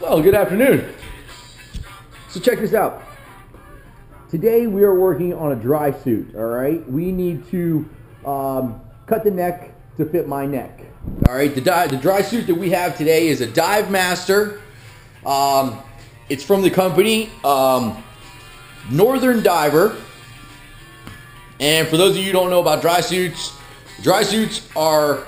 Well, good afternoon. So check this out. Today we are working on a dry suit, all right? We need to cut the neck to fit my neck. All right, the dry suit that we have today is a Dive Master. It's from the company Northern Diver. And for those of you who don't know about dry suits are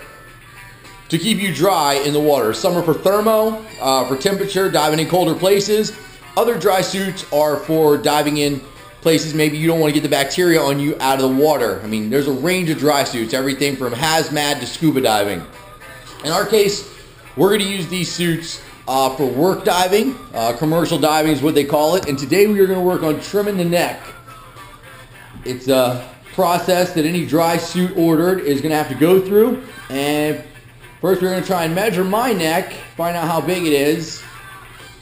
to keep you dry in the water. Some are for thermo, for temperature, diving in colder places. Other dry suits are for diving in places maybe you don't want to get the bacteria on you out of the water. I mean, there's a range of dry suits, everything from hazmat to scuba diving. In our case, we're going to use these suits for work diving. Commercial diving is what they call it. And today we are going to work on trimming the neck. It's a process that any dry suit ordered is going to have to go through. And first we're going to try and measure my neck, find out how big it is.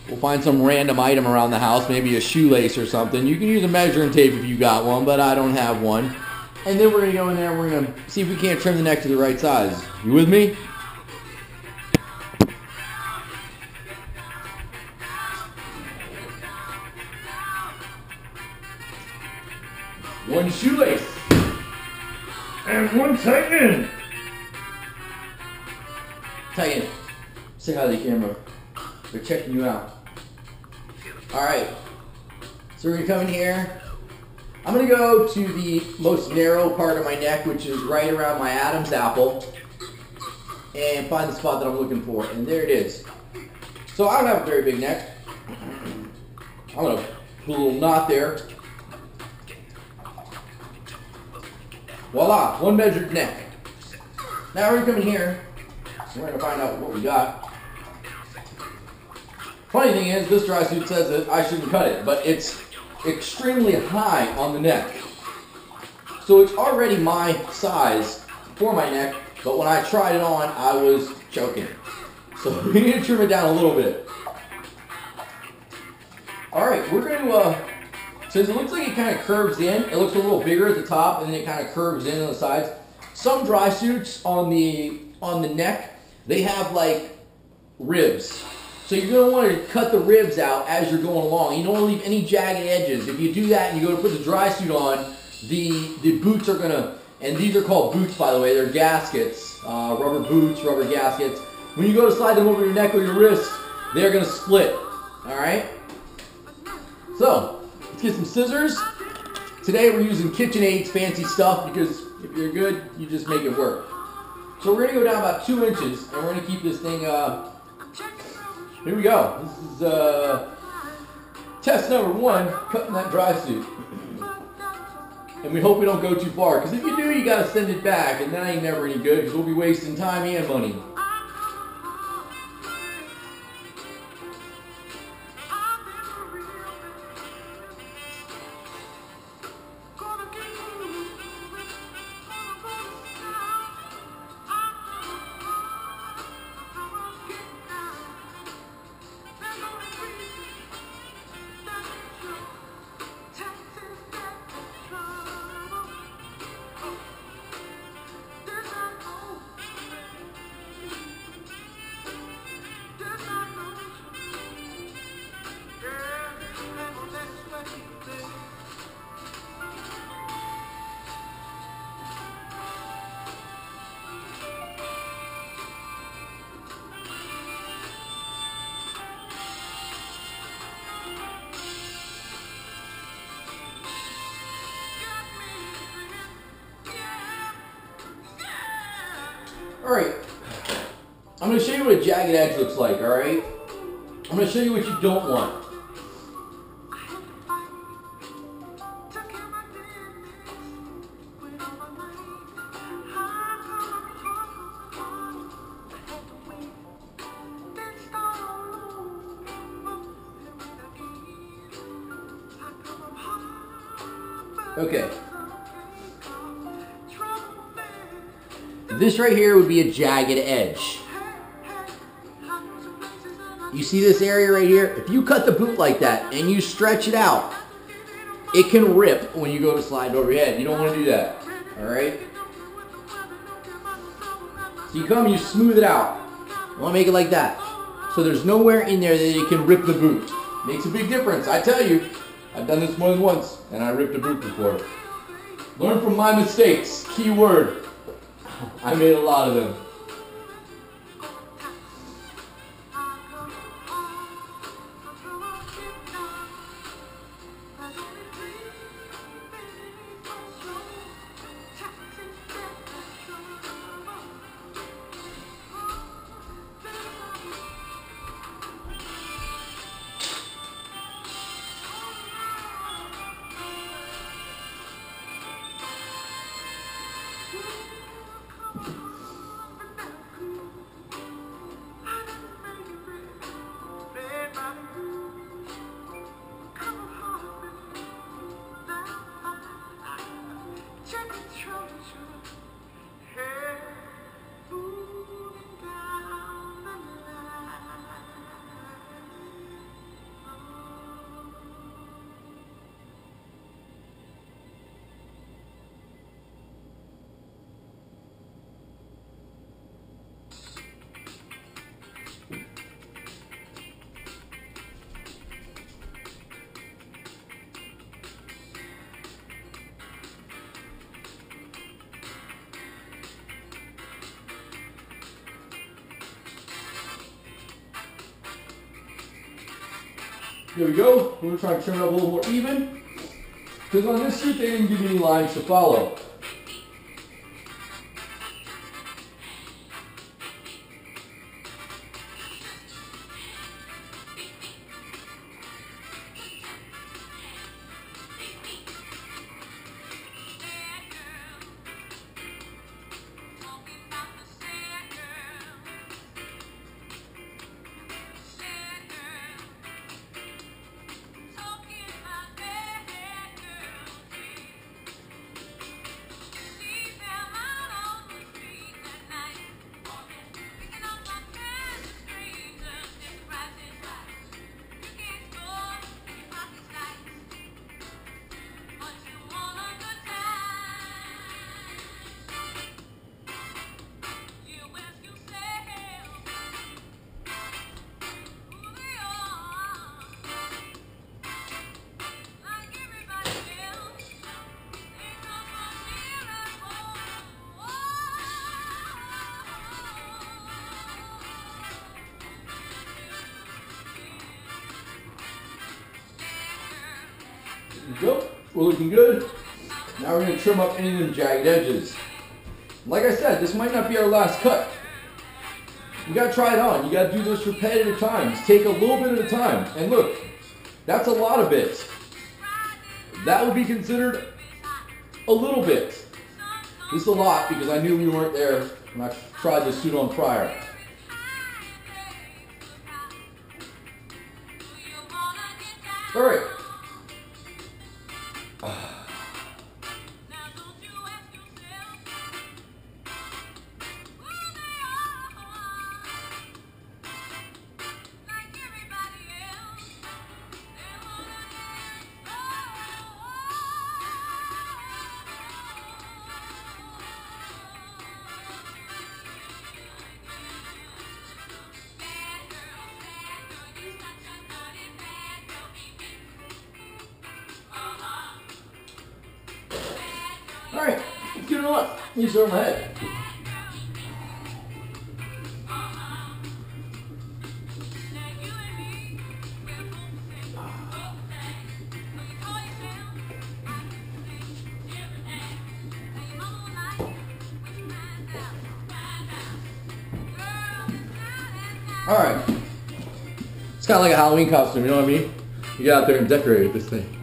We'll find some random item around the house, maybe a shoelace or something. You can use a measuring tape if you got one, but I don't have one. And then we're going to go in there and we're going to see if we can't trim the neck to the right size. You with me? One shoelace. And one tighten. Tighten. Say hi to the camera. They're checking you out. Alright. So we're going to come in here. I'm going to go to the most narrow part of my neck, which is right around my Adam's apple, and find the spot that I'm looking for. And there it is. So I don't have a very big neck. I'm going to put a little knot there. Voila, one measured neck. Now we're going to come in here. We're going to find out what we got. Funny thing is, this dry suit says that I shouldn't cut it, but it's extremely high on the neck. So it's already my size for my neck, but when I tried it on, I was choking. So we need to trim it down a little bit. Alright, we're going to, since it looks like it kind of curves in, it looks a little bigger at the top, and then it kind of curves in on the sides. Some dry suits on the neck, they have like ribs. So you're going to want to cut the ribs out as you're going along. You don't want to leave any jagged edges. If you do that and you go to put the dry suit on, the boots are going to, and these are called boots by the way, they're gaskets, rubber boots, rubber gaskets. When you go to slide them over your neck or your wrist, they're going to split. Alright? So, let's get some scissors. Today we're using KitchenAid's fancy stuff because if you're good, you just make it work. So we're going to go down about 2 inches and we're going to keep this thing, here we go. This is test number 1, cutting that dry suit. And we hope we don't go too far, because if you do, you got to send it back, and that ain't never any good, because we'll be wasting time and money. Alright, I'm going to show you what a jagged edge looks like, alright? I'm going to show you what you don't want. Okay. This right here would be a jagged edge. You see this area right here? If you cut the boot like that and you stretch it out, it can rip when you go to slide over your head. You don't want to do that. Alright? So you come and you smooth it out. You want to make it like that. so there's nowhere in there that it can rip the boot. Makes a big difference. I tell you, I've done this more than once, and I ripped a boot before. Learn from my mistakes. Key word. I made a lot of them. There we go. We're going to try to trim it up a little more even. Because on this suit, they didn't give me any lines to follow. There we go. We're looking good. Now we're going to trim up any of them jagged edges. Like I said, this might not be our last cut. You got to try it on. You got to do this repetitive times. Take a little bit at a time. And look, that's a lot of bits. That would be considered a little bit. This is a lot because I knew we weren't there when I tried this suit on prior. All right. Alright, let's get it on. Let me start my head. Alright. It's kind of like a Halloween costume, you know what I mean? You get out there and decorate with this thing.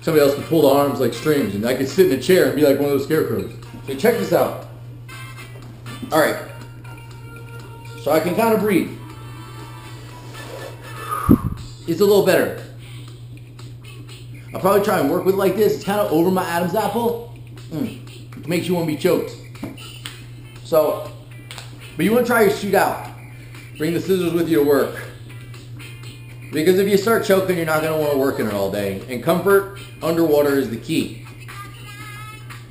Somebody else could pull the arms like strings, and I could sit in a chair and be like one of those scarecrows. So check this out. Alright. So I can kind of breathe. It's a little better. I'll probably try and work with it like this. It's kind of over my Adam's apple. It makes you want to be choked. So, but you want to try your suit out. Bring the scissors with you to work. Because if you start choking, you're not going to want to work in it all day. And comfort underwater is the key.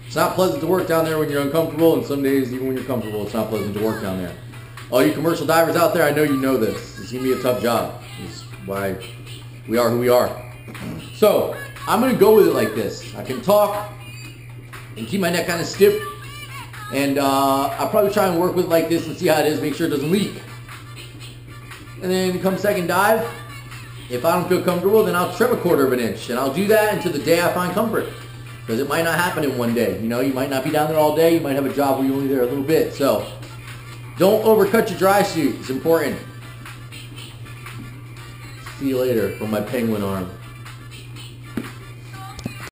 It's not pleasant to work down there when you're uncomfortable, and some days, even when you're comfortable, it's not pleasant to work down there. All you commercial divers out there, I know you know this. It's going to be a tough job. It's why we are who we are. So, I'm going to go with it like this. I can talk and keep my neck kind of stiff. And I'll probably try and work with it like this and see how it is, make sure it doesn't leak. And then come second dive, if I don't feel comfortable, then I'll trim 1/4 of an inch. And I'll do that until the day I find comfort. Because it might not happen in one day. You know, you might not be down there all day. You might have a job where you're only there a little bit. So, don't overcut your dry suit. It's important. See you later from my penguin arm.